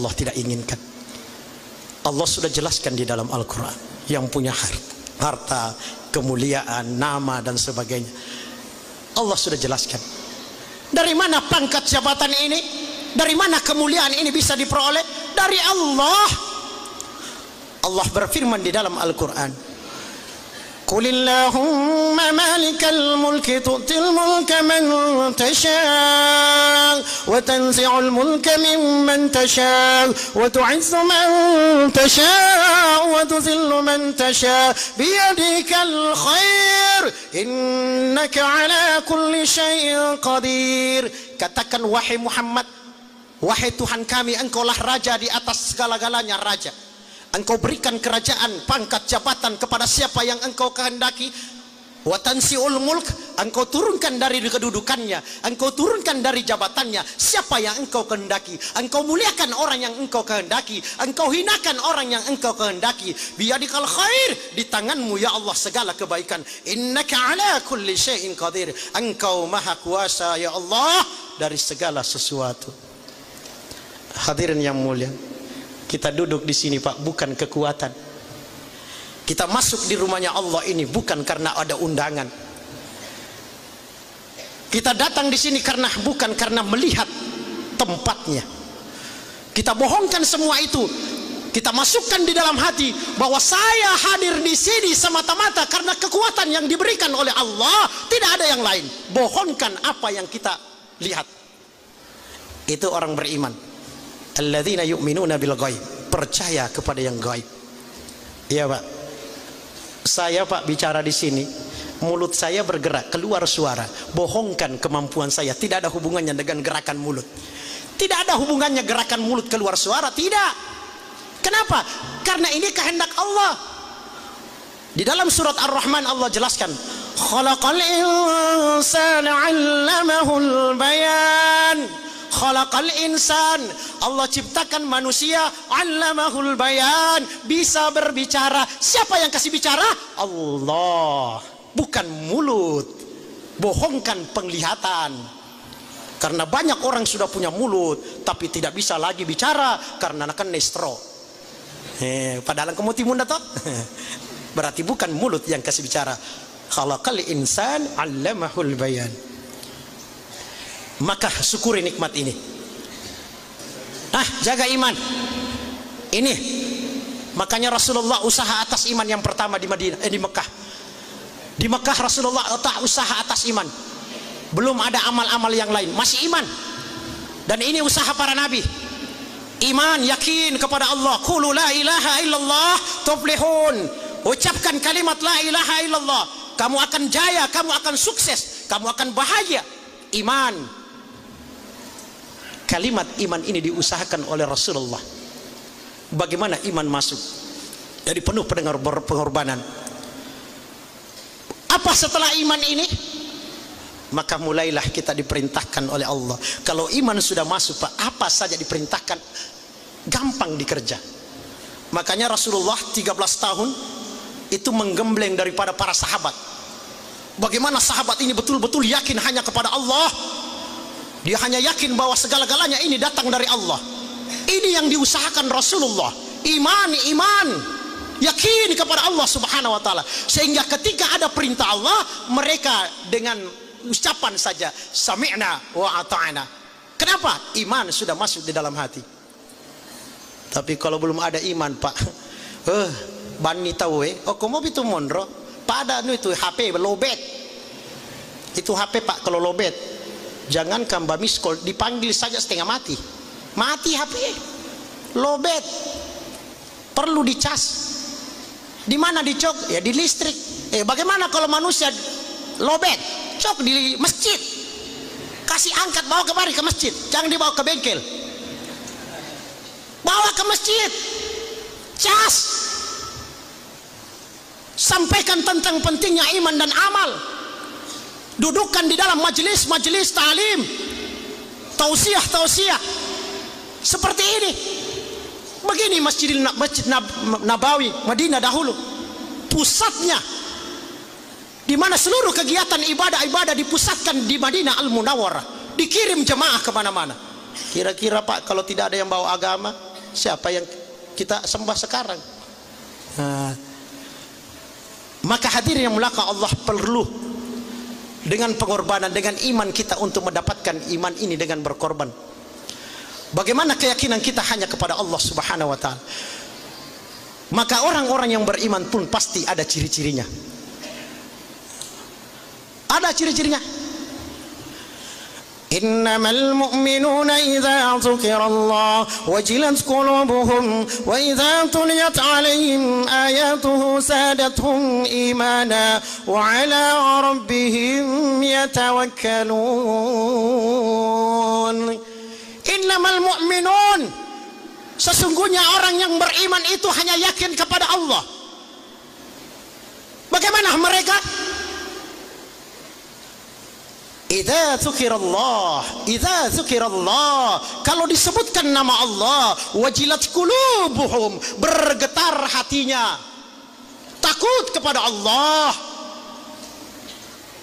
Allah tidak inginkan. Allah sudah jelaskan di dalam Al-Quran, yang punya harta, kemuliaan, nama dan sebagainya. Allah sudah jelaskan. Dari mana pangkat jabatan ini? Dari mana kemuliaan ini bisa diperoleh? Dari Allah. Allah berfirman di dalam Al-Quran, Qulillahumma malikal mulki tu'til mulka man tasha' wa tanzi'ul mulka mimman tasha' wa tu'izzu man tasha' wa tuzillu man tasha' biyadikal khair innaka ala kulli syai'in qadir. Katakan wahai Muhammad, wahai Tuhan kami, engkaulah raja di atas segala-galanya raja. Engkau berikan kerajaan, pangkat, jabatan kepada siapa yang engkau kehendaki. Wa tansi'ul mulk, engkau turunkan dari kedudukannya, engkau turunkan dari jabatannya siapa yang engkau kehendaki. Engkau muliakan orang yang engkau kehendaki, engkau hinakan orang yang engkau kehendaki. Biyadikal khair, di tanganmu ya Allah segala kebaikan. Innaka ala kulli syai'in qadir, engkau maha kuasa ya Allah dari segala sesuatu. Hadirin yang mulia, kita duduk di sini Pak bukan kekuatan. Kita masuk di rumahnya Allah ini bukan karena ada undangan. Kita datang di sini bukan karena melihat tempatnya. Kita bohongkan semua itu. Kita masukkan di dalam hati bahwa saya hadir di sini semata-mata karena kekuatan yang diberikan oleh Allah, tidak ada yang lain. Bohongkan apa yang kita lihat. Itu orang beriman. Alladzina yu'minuna bil ghaib, percaya kepada yang gaib. Iya Pak, saya Pak bicara di sini, mulut saya bergerak, keluar suara, bohongkan kemampuan saya, tidak ada hubungannya dengan gerakan mulut. Tidak ada hubungannya gerakan mulut keluar suara, tidak. Kenapa? Karena ini kehendak Allah. Di dalam surat Ar-Rahman Allah jelaskan, khalaqal insana 'allamahul bayan. Khalaqal insan, Allah ciptakan manusia, 'allamahul bayan, bisa berbicara. Siapa yang kasih bicara? Allah, bukan mulut. Bohongkan penglihatan. Karena banyak orang sudah punya mulut tapi tidak bisa lagi bicara karena akan nestro. Padahal kamu timun datot. Berarti bukan mulut yang kasih bicara. Khalaqal insan 'allamahul bayan. Maka syukuri nikmat ini. Jaga iman. Ini makanya Rasulullah usaha atas iman yang pertama di Madinah, di Mekah. Di Mekah Rasulullah usaha atas iman. Belum ada amal-amal yang lain, masih iman. Dan ini usaha para nabi. Iman, yakin kepada Allah. Qulu la ilaha illallah tuflihun. Ucapkan kalimat la ilaha illallah, kamu akan jaya, kamu akan sukses, kamu akan bahagia. Iman. Kalimat iman ini diusahakan oleh Rasulullah. Bagaimana iman masuk? Jadi penuh pengorbanan. Apa setelah iman ini? Maka mulailah kita diperintahkan oleh Allah. Kalau iman sudah masuk Pak, apa saja diperintahkan gampang dikerja. Makanya Rasulullah 13 tahun itu menggembleng daripada para sahabat. Bagaimana sahabat ini betul-betul yakin hanya kepada Allah. Dia hanya yakin bahwa segala-galanya ini datang dari Allah. Ini yang diusahakan Rasulullah. Iman, yakin kepada Allah Subhanahu wa taala. Sehingga ketika ada perintah Allah, mereka dengan ucapan saja sami'na wa ata'na. Kenapa? Iman sudah masuk di dalam hati. Tapi kalau belum ada iman Pak, bani tahu kamu itu mondro. Pada itu HP lobet. Itu HP Pak kalau lobet, jangan kamba miskol, dipanggil saja setengah mati. Mati HP. Lobet. Perlu dicas. Di mana dicok? Ya di listrik. Bagaimana kalau manusia lobet? Cok di masjid. Kasih angkat, bawa kemari ke masjid. Jangan dibawa ke bengkel. Bawa ke masjid. Cas. Sampaikan tentang pentingnya iman dan amal. Dudukkan di dalam majelis ta'lim, tausiah seperti ini. Begini Masjid Nabawi Madinah dahulu, pusatnya, di mana seluruh kegiatan ibadah dipusatkan di Madinah Al-Munawwarah, dikirim jemaah kemana-mana. Kira-kira Pak kalau tidak ada yang bawa agama, siapa yang kita sembah sekarang. Maka hadirin yang mulia Allah, perlu dengan pengorbanan, dengan iman kita untuk mendapatkan iman ini dengan berkorban. Bagaimana keyakinan kita hanya kepada Allah Subhanahu wa taala. Maka orang-orang yang beriman pun pasti ada ciri-cirinya. Ada ciri-cirinya. Innamal mu'minuna idza dzukirallah wajilat qulubuhum wa idza tuliyat 'alaihim ayatuhu zadatuhum imana wa 'ala rabbihim yatawakkalun. Innamal mu'minun, sesungguhnya orang yang beriman itu hanya yakin kepada Allah. Bagaimana mereka? Idza dzukirallah, kalau disebutkan nama Allah, wajilat qulubuhum, bergetar hatinya, takut kepada Allah.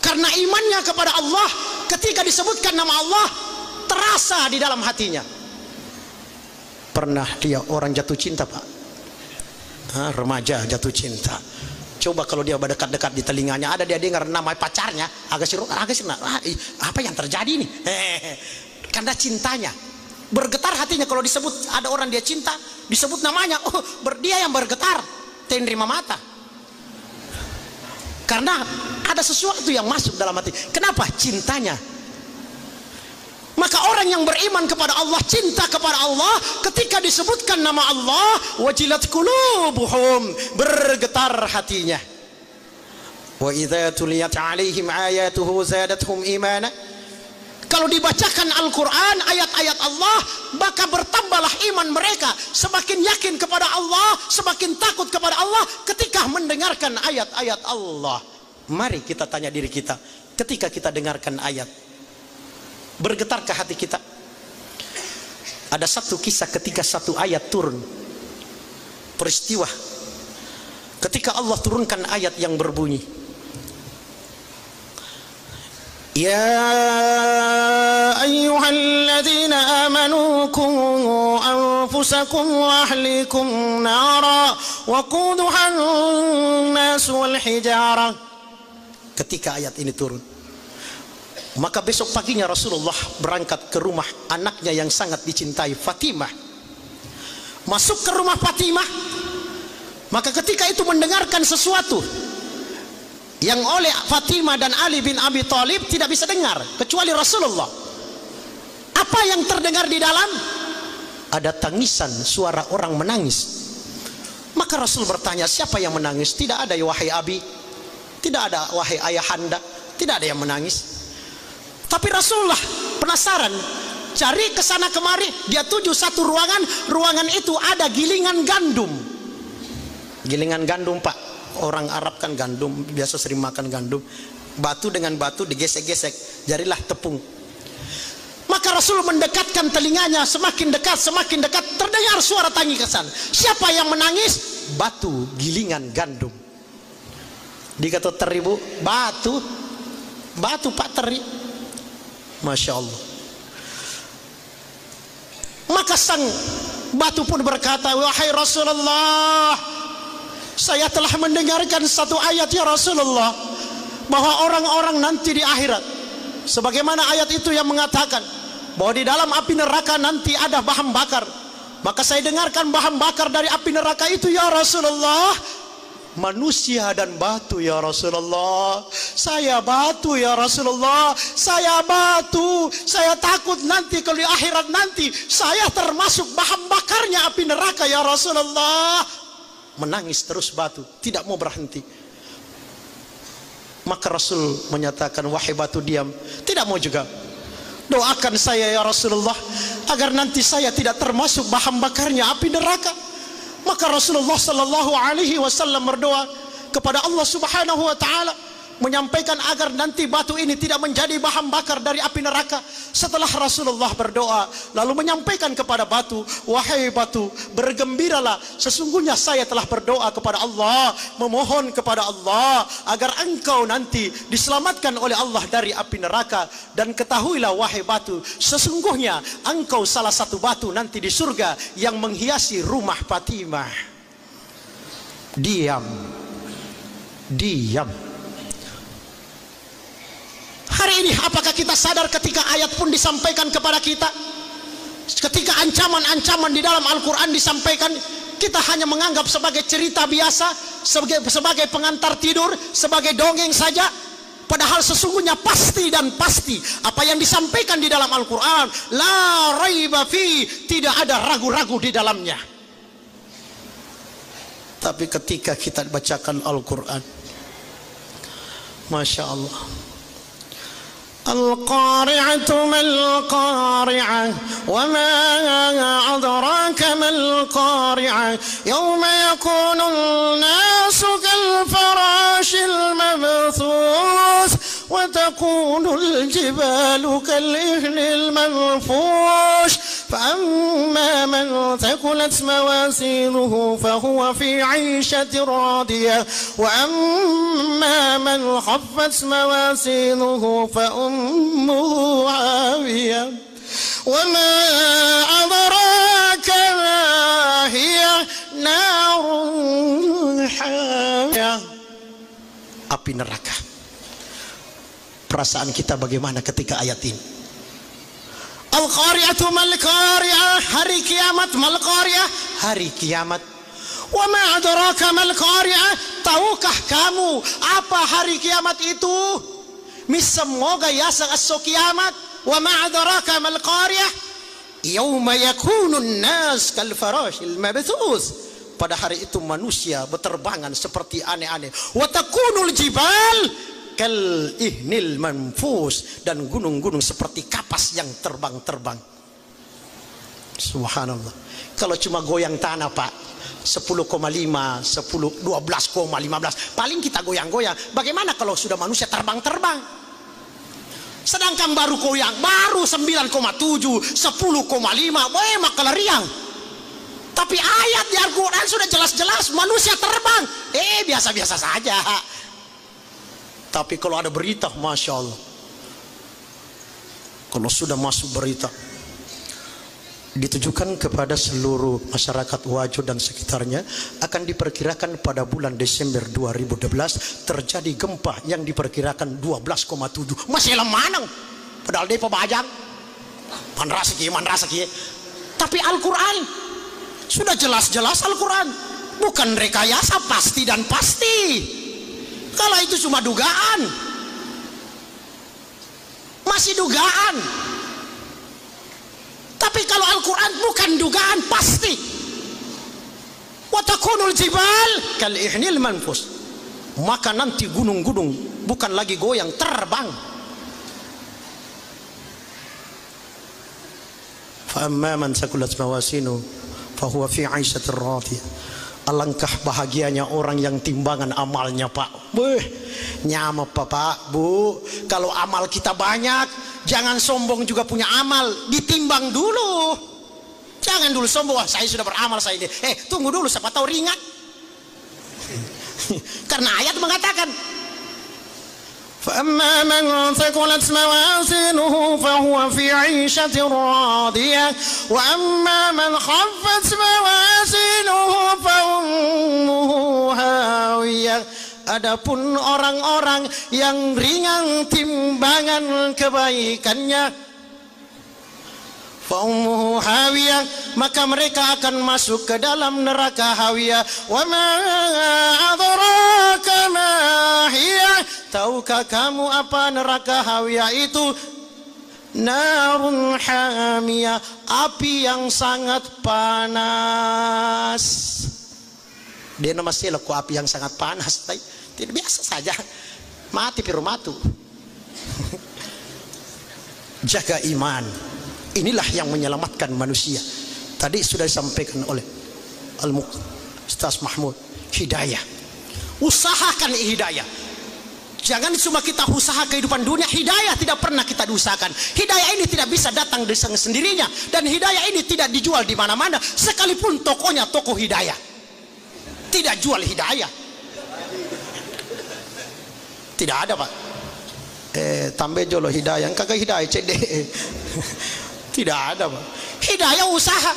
Karena imannya kepada Allah, ketika disebutkan nama Allah, terasa di dalam hatinya. Pernah dia orang jatuh cinta, Pak? Remaja jatuh cinta. Coba kalau dia berdekat-dekat di telinganya, ada dia dengar nama pacarnya, agak seru, apa yang terjadi nih? Karena cintanya, bergetar hatinya kalau disebut ada orang dia cinta, disebut namanya, dia yang bergetar, tenrima mata. Karena ada sesuatu yang masuk dalam hati. Kenapa? Cintanya. Maka orang yang beriman kepada Allah, cinta kepada Allah, ketika disebutkan nama Allah, wajilat qulubuhum, bergetar hatinya. Wa idza tuliyat 'alaihim ayatuhu zadatuhum imana. Kalau dibacakan Al-Qur'an, ayat-ayat Allah, maka bertambahlah iman mereka, semakin yakin kepada Allah, semakin takut kepada Allah ketika mendengarkan ayat-ayat Allah. Mari kita tanya diri kita, ketika kita dengarkan ayat, bergetar ke hati kita? Ada satu kisah ketika satu ayat turun, peristiwa ketika Allah turunkan ayat yang berbunyi, ya ayyuhalladzina amanu qu anfusakum wa ahlikum nara wa quduhan nas wal hijarah. Ketika ayat ini turun, maka besok paginya Rasulullah berangkat ke rumah anaknya yang sangat dicintai, Fatimah. Masuk ke rumah Fatimah, maka ketika itu mendengarkan sesuatu yang oleh Fatimah dan Ali bin Abi Thalib tidak bisa dengar kecuali Rasulullah. Apa yang terdengar di dalam? Ada tangisan, suara orang menangis. Maka Rasul bertanya, siapa yang menangis? Tidak ada, ya wahai Abi. Tidak ada, wahai ayahanda. Tidak ada yang menangis. Tapi Rasulullah penasaran, cari ke sana kemari, dia tuju satu ruangan, ruangan itu ada gilingan gandum. Gilingan gandum, Pak. Orang Arab kan gandum, biasa sering makan gandum. Batu dengan batu digesek-gesek, jadilah tepung. Maka Rasul mendekatkan telinganya, semakin dekat, terdengar suara tangisan. Siapa yang menangis? Batu, gilingan gandum. Dikata teribu, batu Pak teri. Masya Allah. Maka sang batu pun berkata, wahai Rasulullah, saya telah mendengarkan satu ayat ya Rasulullah, bahwa orang-orang nanti di akhirat, sebagaimana ayat itu yang mengatakan bahwa di dalam api neraka nanti ada bahan bakar. Maka saya dengarkan bahan bakar dari api neraka itu ya Rasulullah, manusia dan batu ya Rasulullah. Saya batu ya Rasulullah, saya batu. Saya takut nanti kalau di akhirat nanti saya termasuk bahan bakarnya api neraka ya Rasulullah. Menangis terus batu, tidak mau berhenti. Maka Rasul menyatakan, wahai batu diam. Tidak mau juga. Doakan saya ya Rasulullah, agar nanti saya tidak termasuk bahan bakarnya api neraka. Maka Rasulullah sallallahu alaihi wasallam berdoa kepada Allah Subhanahu wa taala, menyampaikan agar nanti batu ini tidak menjadi bahan bakar dari api neraka. Setelah Rasulullah berdoa, lalu menyampaikan kepada batu, wahai batu, bergembiralah, sesungguhnya saya telah berdoa kepada Allah, memohon kepada Allah agar engkau nanti diselamatkan oleh Allah dari api neraka. Dan ketahuilah wahai batu, sesungguhnya engkau salah satu batu nanti di surga yang menghiasi rumah Fatimah. Diam. Hari ini apakah kita sadar ketika ayat pun disampaikan kepada kita, ketika ancaman-ancaman di dalam Al-Quran disampaikan, kita hanya menganggap sebagai cerita biasa, sebagai pengantar tidur, sebagai dongeng saja. Padahal sesungguhnya pasti dan pasti apa yang disampaikan di dalam Al-Quran, la raiba fi, tidak ada ragu-ragu di dalamnya. Tapi ketika kita bacakan Al-Quran, Masya Allah, Al-Qari'atu mal-Qari'ah wa ma adraka mal-Qari'ah yawma yakunu an-nasu kal-farashil mabthus wa takunu al-jibalu kal-ihnil manfush فأما من ثقلت موازينه فهو في عيشة راضية وأما من خفت موازينه فأمه هاوية وما أدراك ما هي نار حامية. Api neraka. Perasaan kita bagaimana ketika ayat ini? Al-Qari'atu mal-Qari'ah, hari kiamat, mal-Qari'ah, hari kiamat. Wa ma adraka mal-Qari'ah, tahukah kamu apa hari kiamat itu? Misemoga yasa aso kiamat. Wa ma adraka mal-Qari'ah, yauma yakunun nas kal farashil mabthus. Pada hari itu manusia berterbangan seperti aneh-aneh. Wa takunul jibal kal ihnil manfus, dan gunung-gunung seperti kapas yang terbang-terbang. Subhanallah. Kalau cuma goyang tanah Pak, 10,5, 12,15, paling kita goyang-goyang. Bagaimana kalau sudah manusia terbang-terbang? Sedangkan baru goyang, baru 9,7, 10,5, maka keleriang. Tapi ayat di Al-Quran sudah jelas-jelas manusia terbang. Biasa-biasa saja. Tapi kalau ada berita, Masya Allah, kalau sudah masuk berita ditujukan kepada seluruh masyarakat Wajo dan sekitarnya, akan diperkirakan pada bulan Desember 2012 terjadi gempa yang diperkirakan 12,7. Masih lemah, padahal dia pebajang manrasaki. Tapi Al-Quran sudah jelas-jelas, Al-Quran bukan rekayasa, pasti dan pasti. Kalau itu cuma dugaan, masih dugaan. Tapi kalau Al-Quran bukan dugaan, pasti. Wa takunul jibal kal ihnil manfus, maka nanti gunung-gunung bukan lagi goyang, terbang. Fa amma man sakulat mawasinu fa huwa fi 'aishatir radiyah. Alangkah bahagianya orang yang timbangan amalnya Pak. Nyama Pak, Bu. Kalau amal kita banyak, jangan sombong juga punya amal. Ditimbang dulu. Jangan dulu sombong, wah saya sudah beramal saya ini. Tunggu dulu, siapa tahu ringan. Karena ayat mengatakan, فأما من ثقلت موازينه فهو في عيشة راضية وأما من خفت موازينه فأمه هاوية. Adapun orang-orang yang ringan timbangan kebaikannya, fa'ummuhu hawiyah, maka mereka akan masuk ke dalam neraka hawiyah. Wa ma adraka ma hiya, tahukah kamu apa neraka hawiyah itu? Narun hamiyah, api yang sangat panas. Dia nama selok api yang sangat panas, tidak biasa saja, mati pirumatu. Jaga iman, inilah yang menyelamatkan manusia. Tadi sudah disampaikan oleh Ustaz Mahmud, hidayah. Usahakan hidayah. Jangan cuma kita usaha kehidupan dunia, hidayah tidak pernah kita usahakan. Hidayah ini tidak bisa datang dengan sendirinya, dan hidayah ini tidak dijual di mana-mana. Sekalipun tokonya toko hidayah, tidak jual hidayah. Tidak ada, Pak. Tambah jolo hidayah, kagak hidayah cek deh. Tidak ada, Pak. Hidayah usaha.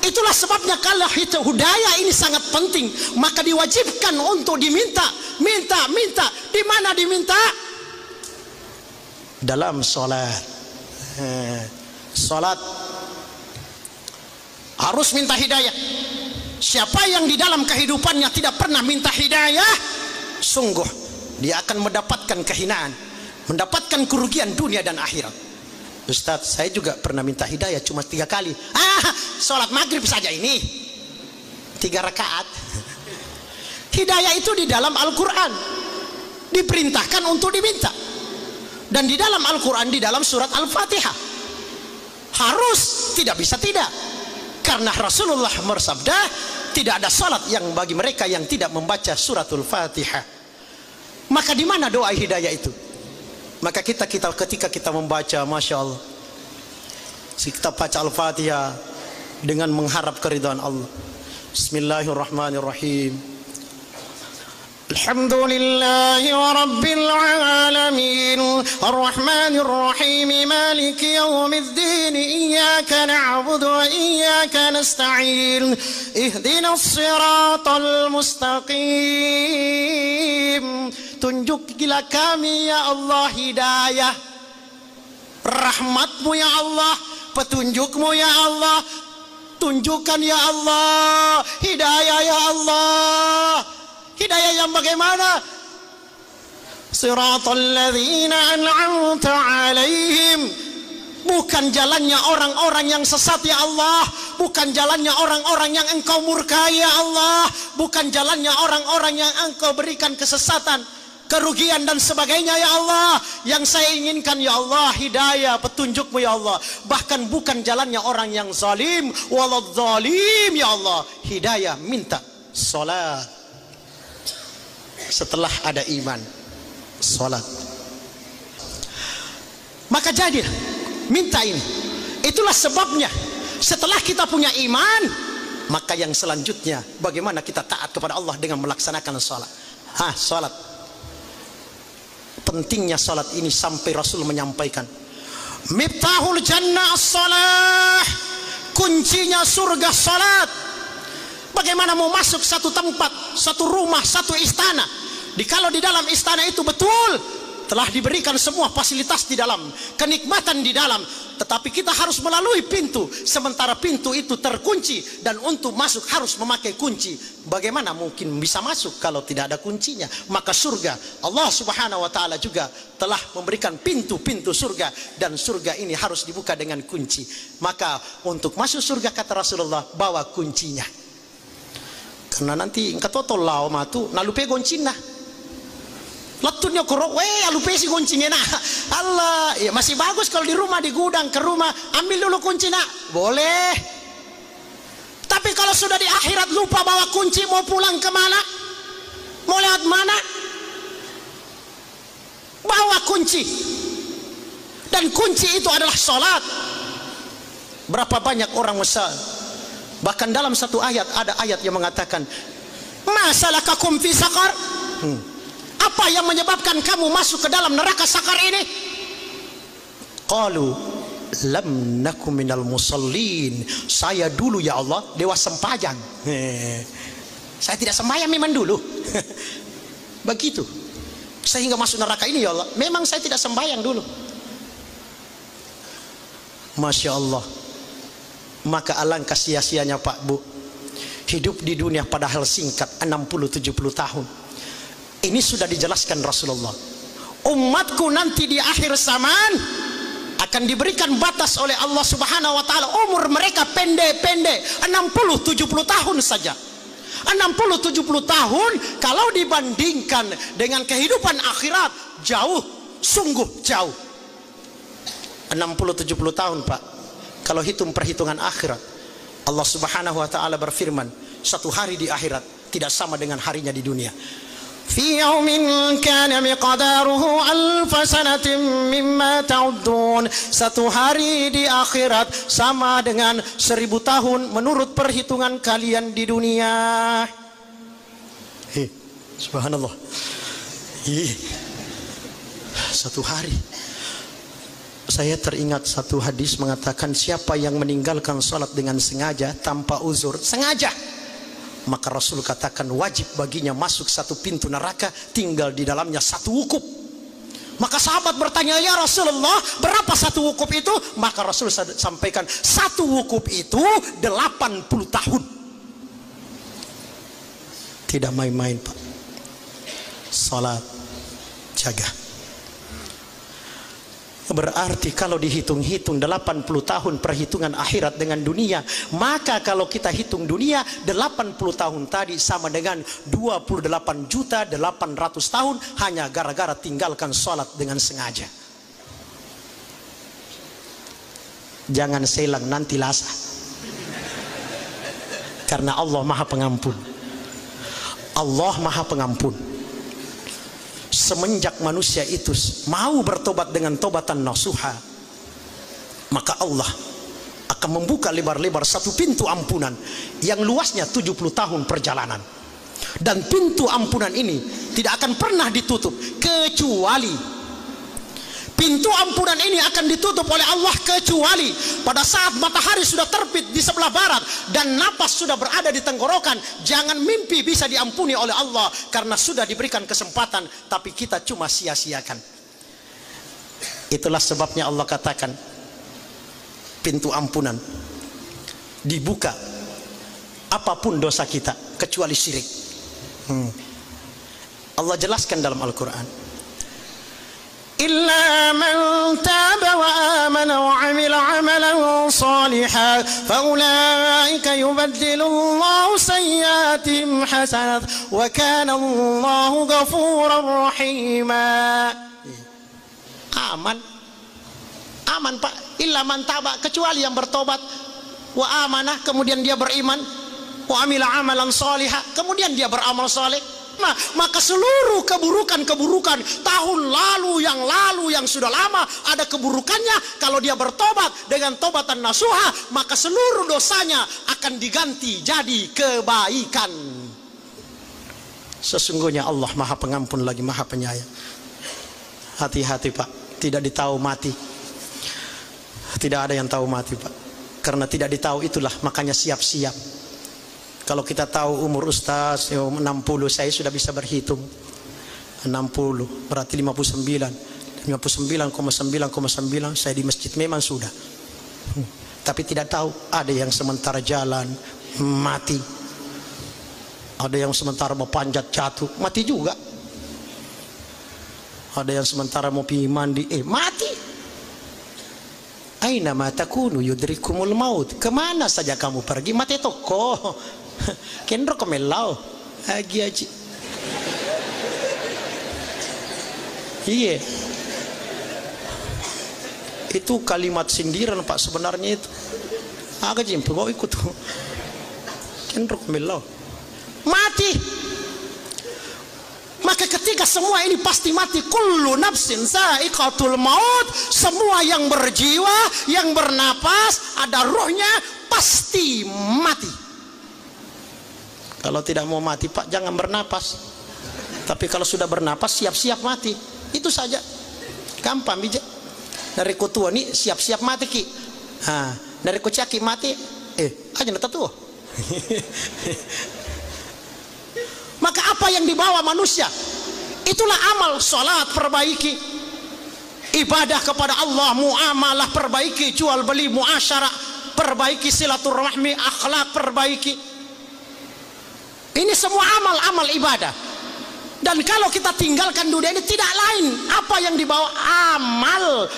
Itulah sebabnya kalau hidayah ini sangat penting, maka diwajibkan untuk diminta. Minta. Di mana diminta? Dalam sholat. Sholat harus minta hidayah. Siapa yang di dalam kehidupannya tidak pernah minta hidayah, sungguh dia akan mendapatkan kehinaan, mendapatkan kerugian dunia dan akhirat. Ustadz, saya juga pernah minta hidayah cuma 3 kali. Sholat maghrib saja ini 3 rakaat. Hidayah itu di dalam Al-Quran diperintahkan untuk diminta, dan di dalam Al-Quran, di dalam surat Al-Fatihah harus, tidak bisa tidak, karena Rasulullah bersabda, tidak ada sholat yang bagi mereka yang tidak membaca suratul Fatihah. Maka di mana doa hidayah itu? Maka kita ketika kita membaca, Masya Allah, kita baca Al-Fatihah dengan mengharap keridhaan Allah. Bismillahirrahmanirrahim. Alhamdulillahi rabbil alamin, arrahmanir rahim, maliki yaumiddin, iyyaka na'budu wa iyyaka nasta'in, ihdinas siratal mustaqim. Tunjukilah kami ya Allah hidayah, rahmatmu ya Allah, petunjukmu ya Allah. Tunjukkan ya Allah hidayah ya Allah. Hidayah yang bagaimana? Siratal ladzina an'amta alaihim, bukan jalannya orang-orang yang sesat ya Allah, bukan jalannya orang-orang yang engkau murkai ya Allah, bukan jalannya orang-orang yang engkau berikan kesesatan, kerugian dan sebagainya ya Allah. Yang saya inginkan ya Allah hidayah, petunjukmu ya Allah. Bahkan bukan jalannya orang yang zalim, walad zalim ya Allah. Hidayah, minta. Salat, setelah ada iman, salat. Maka jadi minta ini. Itulah sebabnya setelah kita punya iman, maka yang selanjutnya bagaimana kita taat kepada Allah dengan melaksanakan salat. Salat. Pentingnya salat ini sampai Rasul menyampaikan, miftahul jannah as-salah, kuncinya surga salat. Bagaimana mau masuk satu tempat, satu rumah, satu istana, kalau di dalam istana itu betul telah diberikan semua fasilitas di dalam, kenikmatan di dalam, tetapi kita harus melalui pintu, sementara pintu itu terkunci, dan untuk masuk harus memakai kunci. Bagaimana mungkin bisa masuk kalau tidak ada kuncinya? Maka surga, Allah Subhanahu wa ta'ala juga telah memberikan pintu-pintu surga, dan surga ini harus dibuka dengan kunci. Maka untuk masuk surga, kata Rasulullah, bawa kuncinya, karena nanti katoto lao matu nalupe goncina latutnya korok alupe si goncinya Allah ya, masih bagus kalau di rumah, di gudang, ke rumah ambil dulu kuncinya boleh. Tapi kalau sudah di akhirat lupa bawa kunci, mau pulang kemana, mau lewat mana, bawa kunci. Dan kunci itu adalah salat. Berapa banyak orang mesal, bahkan dalam satu ayat ada ayat yang mengatakan, masalakakum fi sakar, apa yang menyebabkan kamu masuk ke dalam neraka sakar ini? Qalu lam nakum minal musallin, saya dulu ya Allah dewa sempajang, saya tidak sembahyang memang dulu. Begitu sehingga masuk neraka ini ya Allah, memang saya tidak sembahyang dulu. Masya Allah. Maka alangkah sia-sianya Pak Bu, hidup di dunia padahal singkat, 60-70 tahun. Ini sudah dijelaskan Rasulullah, umatku nanti di akhir zaman akan diberikan batas oleh Allah Subhanahu wa ta'ala, umur mereka pendek-pendek, 60-70 tahun saja. 60-70 tahun kalau dibandingkan dengan kehidupan akhirat, jauh, sungguh jauh. 60-70 tahun Pak, kalau hitung perhitungan akhirat, Allah Subhanahu wa ta'ala berfirman, satu hari di akhirat tidak sama dengan harinya di dunia. fi yaumin kana miqdaruhu alfa sanatin mimma ta'uddun. Satu hari di akhirat sama dengan 1000 tahun menurut perhitungan kalian di dunia. Subhanallah. Satu hari. Saya teringat satu hadis mengatakan, siapa yang meninggalkan salat dengan sengaja tanpa uzur, sengaja, maka Rasul katakan wajib baginya masuk satu pintu neraka, tinggal di dalamnya satu wukuf. Maka sahabat bertanya, ya Rasulullah, berapa satu wukuf itu? Maka Rasul sampaikan, satu wukuf itu 80 tahun. Tidak main-main, Pak. Salat, jaga. Berarti kalau dihitung-hitung 80 tahun perhitungan akhirat dengan dunia, maka kalau kita hitung dunia 80 tahun tadi sama dengan 28.800.000 tahun hanya gara-gara tinggalkan sholat dengan sengaja. Jangan selang nanti lasa, karena Allah Maha Pengampun. Allah Maha Pengampun. Semenjak manusia itu mau bertobat dengan tobatan nasuha, maka Allah akan membuka lebar-lebar satu pintu ampunan yang luasnya 70 tahun perjalanan. Dan pintu ampunan ini tidak akan pernah ditutup, kecuali pintu ampunan ini akan ditutup oleh Allah kecuali pada saat matahari sudah terbit di sebelah barat dan napas sudah berada di tenggorokan. Jangan mimpi bisa diampuni oleh Allah, karena sudah diberikan kesempatan tapi kita cuma sia-siakan. Itulah sebabnya Allah katakan pintu ampunan dibuka apapun dosa kita kecuali syirik. Allah jelaskan dalam Al-Quran, إلا من تاب وآمن وعمل عملا صالحا فأولئك يبدل الله سيئاتهم حسنات وكان الله غفورا رحيما. Aman Pak, illa man taba, kecuali yang bertobat, wa amanah, kemudian dia beriman, wa amila amalan salihah, kemudian dia beramal saleh. Maka seluruh keburukan-keburukan tahun lalu yang sudah lama ada keburukannya, kalau dia bertobat dengan tobatan nasuha, maka seluruh dosanya akan diganti jadi kebaikan. Sesungguhnya Allah Maha Pengampun lagi Maha Penyayang. Hati-hati Pak, tidak ditahu mati. Tidak ada yang tahu mati Pak, karena tidak ditahu itulah makanya siap-siap. Kalau kita tahu umur Ustaz 60, saya sudah bisa berhitung 60 berarti 59,9,9 saya di masjid memang sudah. Tapi tidak tahu ada yang sementara jalan mati, ada yang sementara mau panjat jatuh mati juga, ada yang sementara mau pergi mandi mati. Aina ma takunu yudrikumul maut, kemana saja kamu pergi mati toko. Kendro kemelau lagi aja. Iya, itu kalimat sindiran Pak sebenarnya itu. Agak jempol kok ikut. Kendro kemelau mati. Maka ketika semua ini pasti mati, kullu nafsin sa'iqatul maut, semua yang berjiwa, yang bernapas, ada ruhnya pasti mati. Kalau tidak mau mati Pak, jangan bernapas. Tapi kalau sudah bernapas, siap-siap mati. Itu saja, gampang bijak. Dari kutua nih siap-siap mati ki. Dari kucaki mati, aja neta tuh. Maka apa yang dibawa manusia, itulah amal. Salat perbaiki, ibadah kepada Allah, muamalah perbaiki, jual beli muasyarah perbaiki, silaturahmi, akhlak perbaiki. Ini semua amal-amal ibadah. Dan kalau kita tinggalkan dunia ini, tidak lain apa yang dibawa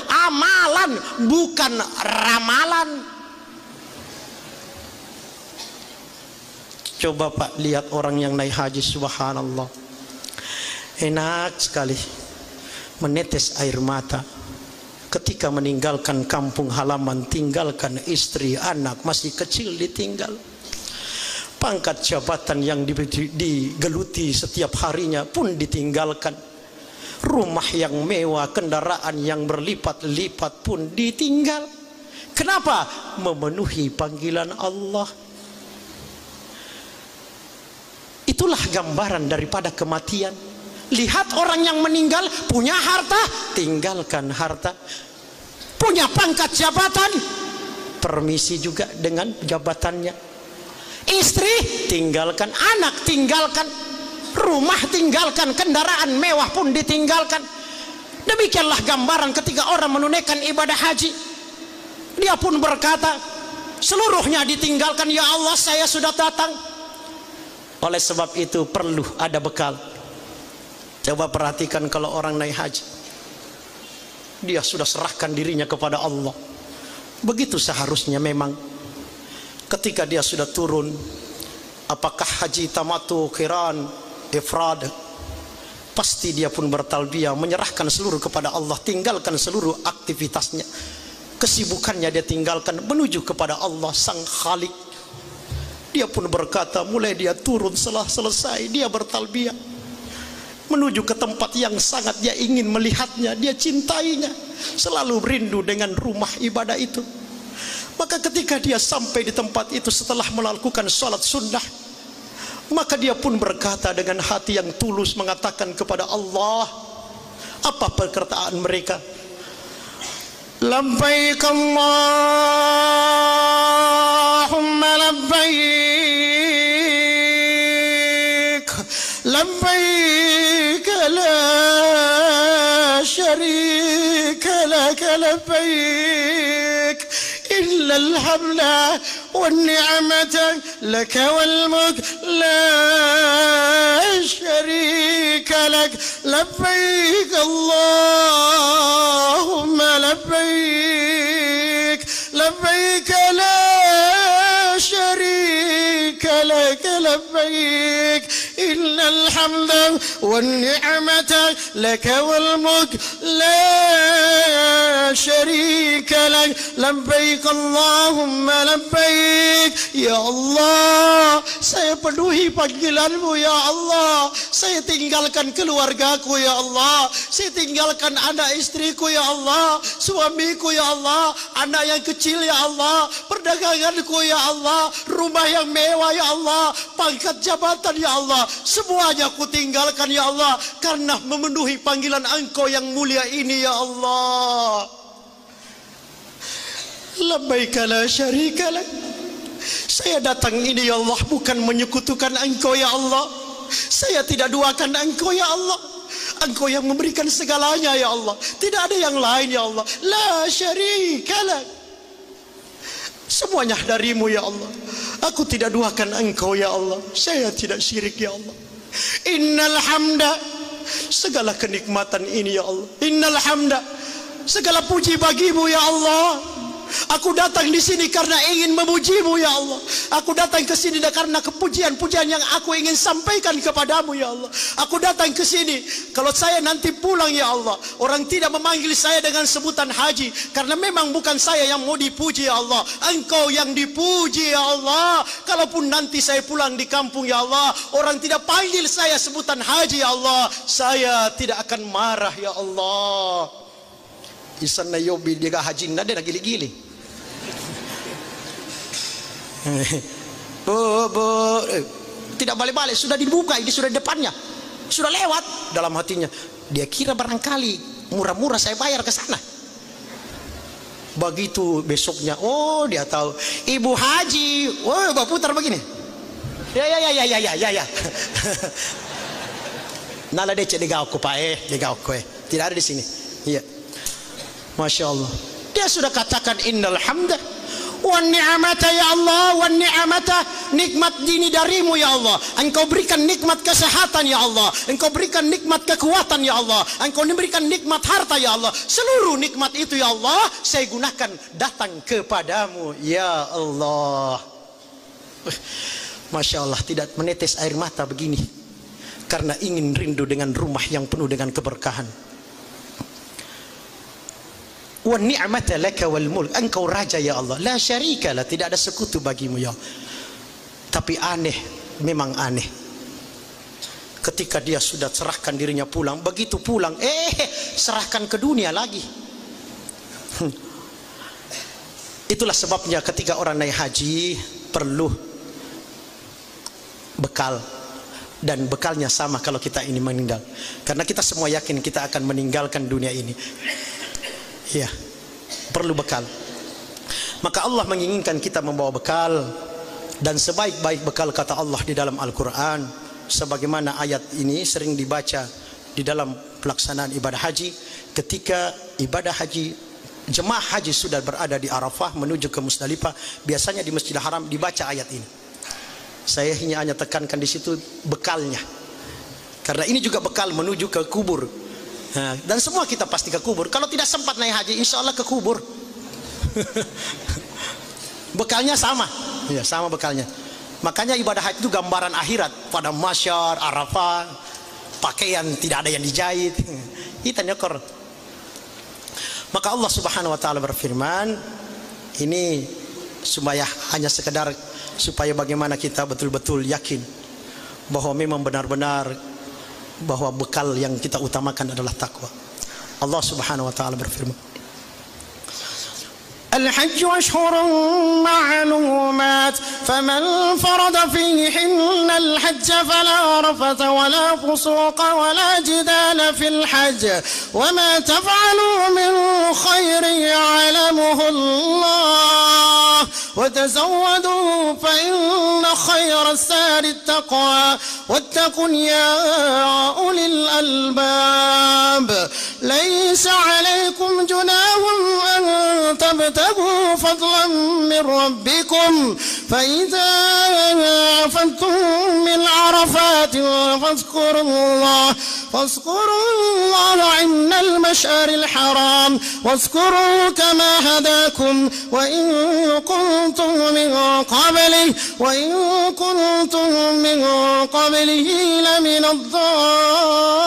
amalan, bukan ramalan. Coba Pak lihat orang yang naik haji, subhanallah, enak sekali menetes air mata ketika meninggalkan kampung halaman, tinggalkan istri, anak masih kecil ditinggal. pangkat jabatan yang digeluti setiap harinya pun ditinggalkan, rumah yang mewah, kendaraan yang berlipat-lipat pun ditinggal. Kenapa? Memenuhi panggilan Allah. Itulah gambaran daripada kematian. Lihat orang yang meninggal, punya harta, tinggalkan harta. Punya pangkat jabatan, permisi juga dengan jabatannya. Istri, tinggalkan. Anak, tinggalkan. Rumah, tinggalkan. Kendaraan mewah pun ditinggalkan. Demikianlah gambaran ketika orang menunaikan ibadah haji. Dia pun berkata, seluruhnya ditinggalkan. Ya Allah, saya sudah datang. Oleh sebab itu perlu ada bekal. Coba perhatikan kalau orang naik haji, dia sudah serahkan dirinya kepada Allah. Begitu seharusnya memang. Ketika dia sudah turun, apakah haji tamattu, qiran, ifrad, pasti dia pun bertalbiyah, menyerahkan seluruh kepada Allah, tinggalkan seluruh aktivitasnya, kesibukannya dia tinggalkan, menuju kepada Allah sang Khalik. Dia pun berkata, mulai dia turun setelah selesai, dia bertalbiyah, menuju ke tempat yang sangat dia ingin melihatnya, dia cintainya, selalu rindu dengan rumah ibadah itu. Maka ketika dia sampai di tempat itu setelah melakukan sholat sunnah, maka dia pun berkata dengan hati yang tulus, mengatakan kepada Allah, apa perkataan mereka? Labbaik Allahumma labbaik, labbaik la syarika lak, labbaik illal hamda wan ni'mata lak wal mulk la syarika lak, labbaik Allahumma labbaik, labbaik la syarika lak, labbaik innal hamda wan ni'mata lak wal mulk la syarika lak, labbaik Allahumma labbaik. Ya Allah, saya penuhi panggilanmu ya Allah. Saya tinggalkan keluargaku ya Allah, saya tinggalkan anak istriku ya Allah, suamiku ya Allah, anak yang kecil ya Allah, perdaganganku ya Allah, rumah yang mewah ya Allah, pangkat jabatan ya Allah, semuanya aku tinggalkan ya Allah, karena memenuhi panggilan Engkau yang mulia ini ya Allah. Labbaika la syarika lak. Saya datang ini ya Allah bukan menyekutukan Engkau ya Allah. Saya tidak duakan Engkau ya Allah. Engkau yang memberikan segalanya ya Allah, tidak ada yang lain ya Allah. La syarika lak. Semuanya darimu ya Allah. Aku tidak duakan Engkau ya Allah. Saya tidak syirik ya Allah. Innal hamda, segala kenikmatan ini ya Allah. Innal hamda, segala puji bagimu ya Allah. Aku datang di sini karena ingin memujimu ya Allah. Aku datang ke sini karena kepujian-pujian yang aku ingin sampaikan kepadamu ya Allah. Aku datang ke sini, kalau saya nanti pulang ya Allah, orang tidak memanggil saya dengan sebutan haji, karena memang bukan saya yang mau dipuji ya Allah, Engkau yang dipuji ya Allah. Kalaupun nanti saya pulang di kampung ya Allah, orang tidak panggil saya sebutan haji ya Allah, saya tidak akan marah ya Allah. Isan na yobi dia haji nade na gili-gili. Tidak balik-balik, sudah dibuka, ini sudah di depannya, sudah lewat. Dalam hatinya dia kira barangkali murah-murah saya bayar ke sana. Begitu besoknya, oh dia tahu ibu haji, oh bapak putar begini, ya. Nala dece digau ko pa digau ko tidak ada di sini. Iya, masya Allah. Dia sudah katakan innal hamda wan ni'mata ya Allah, wan ni'mata, nikmat dini darimu ya Allah. Engkau berikan nikmat kesehatan ya Allah, Engkau berikan nikmat kekuatan ya Allah, Engkau berikan nikmat harta ya Allah. Seluruh nikmat itu ya Allah saya gunakan datang kepadamu ya Allah. Masya Allah, tidak menetes air mata begini karena ingin rindu dengan rumah yang penuh dengan keberkahan. Wa ni'mata laka wal mulk, Engkau raja ya Allah, la syarika la, tidak ada sekutu bagimu ya Allah. Tapi aneh, memang aneh. Ketika dia sudah serahkan dirinya pulang, begitu pulang, serahkan ke dunia lagi. Itulah sebabnya ketika orang naik haji perlu bekal. Dan bekalnya sama kalau kita ini meninggal. Karena kita semua yakin kita akan meninggalkan dunia ini. Ya, perlu bekal. Maka Allah menginginkan kita membawa bekal. Dan sebaik-baik bekal kata Allah di dalam Al-Quran, sebagaimana ayat ini sering dibaca di dalam pelaksanaan ibadah haji. Ketika ibadah haji, jemaah haji sudah berada di Arafah menuju ke Musdalifah, biasanya di Masjidil Haram dibaca ayat ini. Saya hanya tekankan di situ bekalnya, karena ini juga bekal menuju ke kubur. Nah, dan semua kita pasti ke kubur. Kalau tidak sempat naik haji, insya Allah ke kubur. Bekalnya sama, ya sama bekalnya. Makanya ibadah haji itu gambaran akhirat. Pada masyar, Arafah, pakaian tidak ada yang dijahit. Kita nyokor. Maka Allah Subhanahu Wa Taala berfirman, ini supaya hanya sekedar supaya bagaimana kita betul-betul yakin bahwa memang benar-benar bahwa bekal yang kita utamakan adalah takwa. Allah Subhanahu Wa Taala berfirman, الحج أشهر معلومات فمن فرض فيهن الحج فلا رفث ولا فسوق ولا جدال في الحج وما تفعلوا من خير يعلمه الله وتزودوا فإن خير الزاد التقوى واتقون يا أولي الألباب ليس عليكم جناح أن تبتغوا فضلا من ربكم فإذا أفضتم من عرفات فاذكروا الله عند المشعر الحرام واذكروا كما هداكم وإن كنتم من قبله لمن الضالين.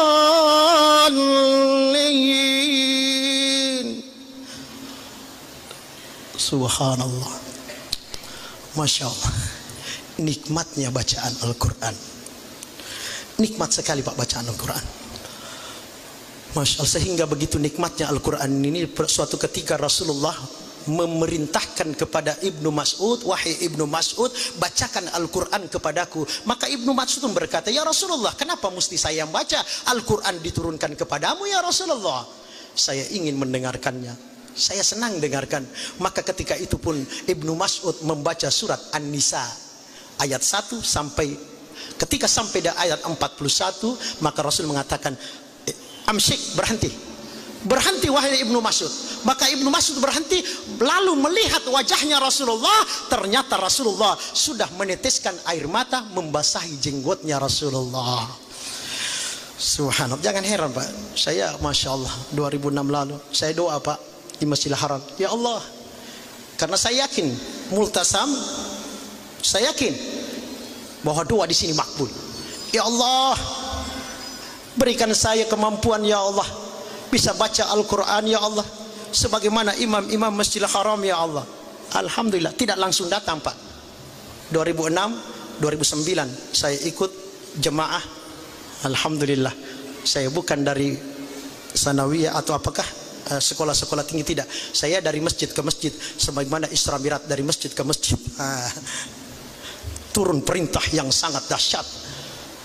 Subhanallah, Masya Allah. Nikmatnya bacaan Al-Quran. Nikmat sekali Pak bacaan Al-Quran. Masya Allah, sehingga begitu nikmatnya Al-Quran ini, suatu ketika Rasulullah memerintahkan kepada Ibnu Mas'ud, wahai Ibnu Mas'ud, bacakan Al-Quran kepadaku. Maka Ibnu Mas'ud berkata, ya Rasulullah, kenapa mesti saya yang baca? Al-Quran diturunkan kepadamu ya Rasulullah. Saya ingin mendengarkannya, saya senang dengarkan. Maka ketika itu pun Ibnu Mas'ud membaca surat An-Nisa ayat 1 sampai ketika sampai di ayat 41, maka Rasul mengatakan, amsyik, berhenti wahai Ibnu Mas'ud. Maka Ibnu Mas'ud berhenti, lalu melihat wajahnya Rasulullah. Ternyata Rasulullah sudah meneteskan air mata membasahi jenggotnya Rasulullah. Subhanallah, jangan heran Pak. Saya Masya Allah 2006 lalu saya doa Pak di Masjidil Haram, ya Allah, karena saya yakin multasam, saya yakin bahwa doa di sini makbul. Ya Allah, berikan saya kemampuan ya Allah, bisa baca Al-Quran ya Allah, sebagaimana imam-imam Masjidil Haram ya Allah. Alhamdulillah, tidak langsung datang Pak. 2006, 2009 saya ikut jemaah. Alhamdulillah, saya bukan dari sanawiyah atau apakah sekolah-sekolah tinggi, tidak. Saya dari masjid ke masjid, sebagaimana Isra Mi'raj dari masjid ke masjid. Turun perintah yang sangat dahsyat,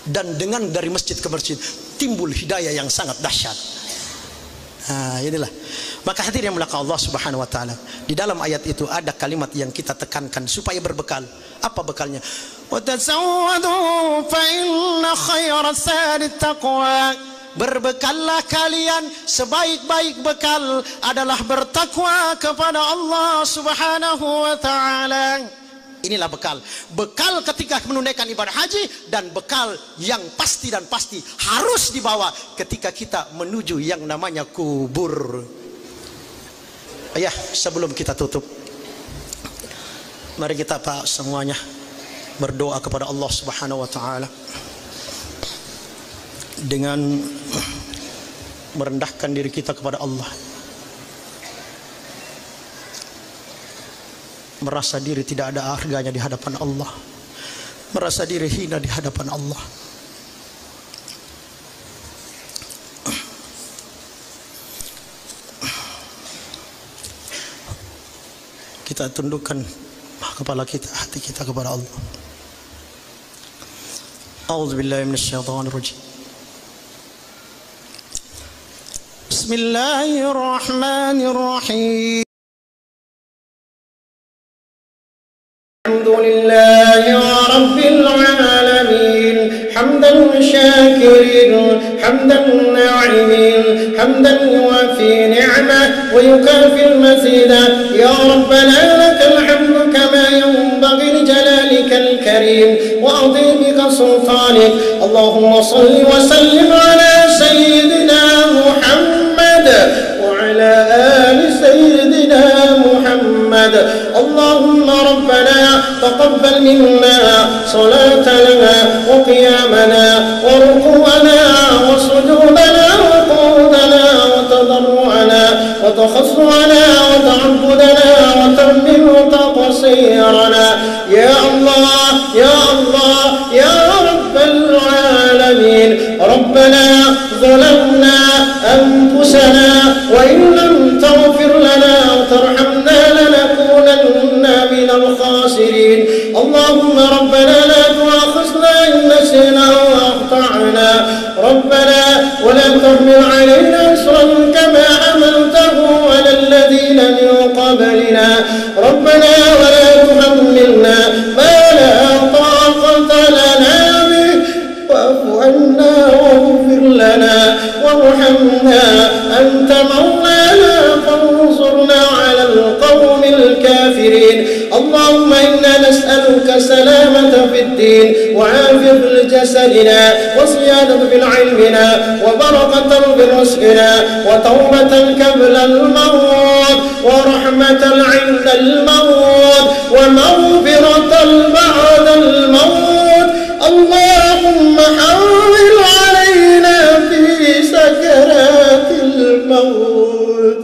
dan dengan dari masjid ke masjid timbul hidayah yang sangat dahsyat. Inilah. Maka hadirin yang mulia Allah Subhanahu Wa Taala, di dalam ayat itu ada kalimat yang kita tekankan supaya berbekal. Apa bekalnya? وَتَزَوَّدُوا فَإِنَّ خَيْرَ الزَّادِ التَّقْوَى. Berbekallah kalian, sebaik-baik bekal adalah bertakwa kepada Allah Subhanahu Wa Taala. Inilah bekal. Bekal ketika menunaikan ibadah haji, dan bekal yang pasti dan pasti harus dibawa ketika kita menuju yang namanya kubur. Ya, sebelum kita tutup, mari kita Pak semuanya berdoa kepada Allah Subhanahu Wa Taala dengan merendahkan diri kita kepada Allah, merasa diri tidak ada harganya di hadapan Allah, merasa diri hina di hadapan Allah. Kita tundukkan kepala kita, hati kita kepada Allah. A'udzubillahi minasyaitonirrajim. Bismillahirrahmanirrahim. Alhamdulillahi rabbil alamin, hamdan shakirin, hamdan na'imin, hamdan yuwafi ni'mah wa yukafi al-mazida. Ya Rabbana lakal hamdu kama yanbaghi li jalalika al-karim wa 'azimika sultanik. Allahumma salli wa sallim ala sayyidina Muhammad wa ala ali sayyidina Muhammad. Allahumma rabbana taqabbal minna salatana wa qiyamana wa ruku'ana wa sujudana wa qudana wa tadarru'ana wa takhassu'ana wa ta'abbudana wa tammim taqsirana. Ya Allah, ya Allah, ya Rabbal alamin. Rabbana ظلمنا أنفسنا وإن لم تغفر لنا وترحمنا لنكونن من الخاسرين. اللهم ربنا لا تؤاخذنا إن نسينا وأخطأنا. ربنا ولا تحمل علينا إصرا كما حملته على الذين من قبلنا. ربنا ولا تحملنا ما لا طاقة لنا به واعف عنا واغفر لنا وارحمنا أنت مولانا فانصرنا على القوم الكافرين. اللهم إنا نسألك سلامة في الدين وعافية في جسدنا وصيادة في علمنا وبركة في رزقنا وتوبة قبل الموت ورحمة عند الموت ومغفرة بعد الموت. اللهم حول علينا في سكرات الموت.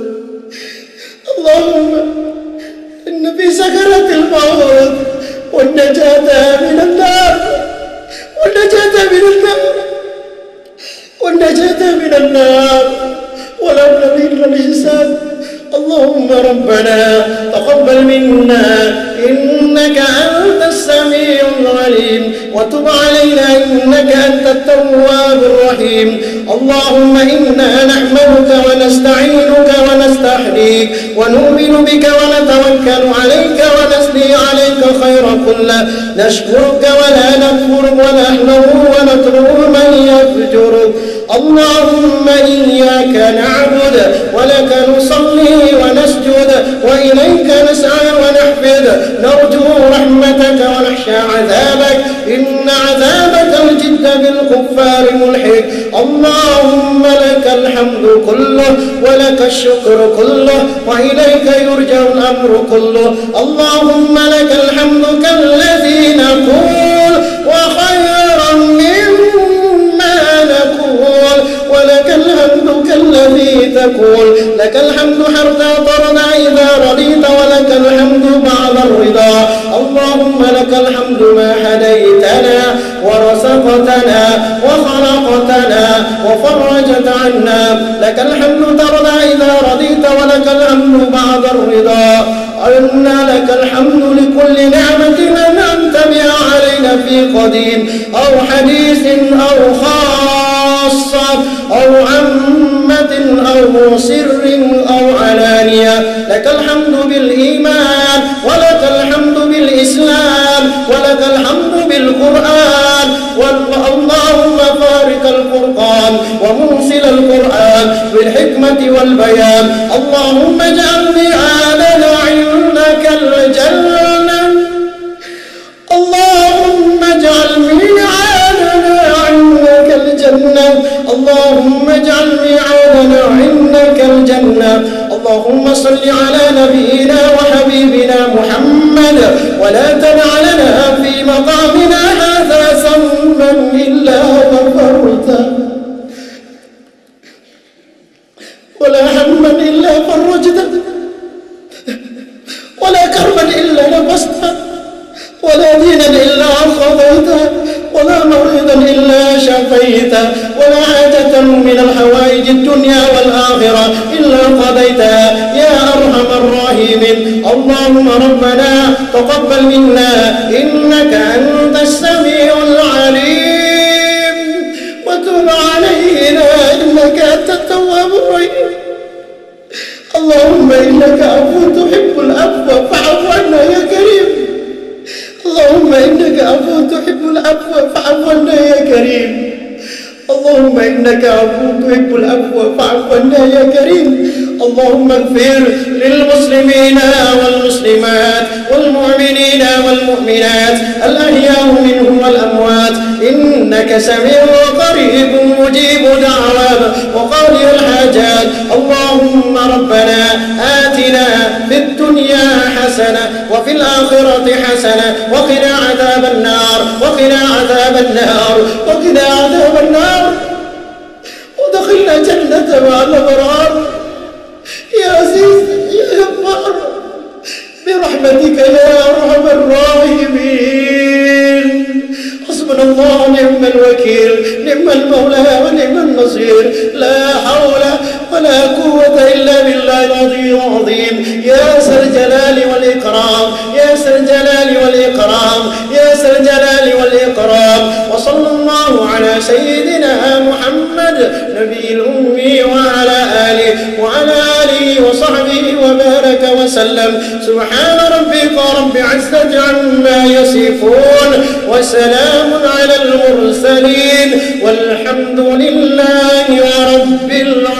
اللهم إن في سكرات الموت والنجاة من النار والنجاة من النار والنجاة من النار والأمن من الحساب. اللهم ربنا تقبل منا إنك أنت السميع العليم وتب علينا إنك أنت التواب الرحيم. اللهم إنا نحمدك ونستعينك ونستحييك ونؤمن بك ونتوكل عليك ونثني عليك خير كله. نشكرك ولا نكفرك ونحمده ونترك من يفجرك. اللهم إياك نعبد ولك نصلي ونسجد وإليك نسعى ونحفد. نرجو رحمتك ونخشى عذابك إن عذابك الجد بالكفار ملحق. اللهم لك الحمد كله ولك الشكر كله وإليك يرجع الأمر كله. اللهم لك الحمد كالذي نقول وخيرا مما نقول ولك الحمد كالذي تقول. لك الحمد حتى ترضى إذا رضيت ولك الحمد بعد الرضا. اللهم لك الحمد ما هديتنا ورزقتنا وخلقتنا وفرجت عنا. لك الحمد ترضى إذا رضيت ولك الحمد بعد الرضا. أنا لك الحمد لكل نعمة أنعمت بها علينا في قديم أو حديث أو خاصة أو عامة أو سر أو علانية. لك الحمد بالإيمان ولك الحمد بالإسلام ولك الحمد بالقرآن. اللهم فارق القرآن ومنزل القرآن بالحكمة والبيان. اللهم اجعل ميعادنا عندك الجنة. اللهم اجعل ميعادنا عندك الجنة. اللهم اجعل ميعادنا عندك الجنة. اللهم صل على نبينا وحبيبنا محمد ولا تدع لنا في مقامنا هذا ذنبا إلا غفرته ولا هما إلا فرجته ولا كربا إلا نفسته ولا دينا إلا قضيته إلا شقيته ولا حاجة من الحوائج الدنيا والآخرة إلا قضيتها يا أرحم الراحمين. اللهم ربنا تقبل منا إنك أنت السميع العليم وتب علينا إنك أنت التواب الرحيم. اللهم إنك عفو تحب العفو فاعف عنا يا كريم. اللهم إنك عفو تحب العفو فاعف عنا يا كريم. اللهم إنك عفو تحب العفو فاعف عنا يا كريم. اللهم اغفر للمسلمين والمسلمات والمؤمنين والمؤمنات الأحياء منهم والأموات إنك سميع قريب مجيب دعوات وقاضي الحاجات. اللهم ربنا آتنا في الدنيا حسنة وفي الآخرة حسنة وقنا عذاب النار وقنا عذاب النار وقنا عذاب النار ودخلنا جنة مع الأبرار يا عزيز يا غفار برحمتك يا أرحم الراحمين. حسبنا الله ونعم الوكيل نعم المولى ونعم النصير. لا حول ولا قوة إلا بالله العظيم العظيم. يا ذا الجلال والإكرام يا ذا الجلال والإكرام يا ذا الجلال والإكرام. وصلى الله على سيدنا محمد نبي الأمي وعلى آله وصحبه وبارك وسلم. سبحان ربك رب العزة عما يصفون وسلام على المرسلين والحمد لله رب العالمين.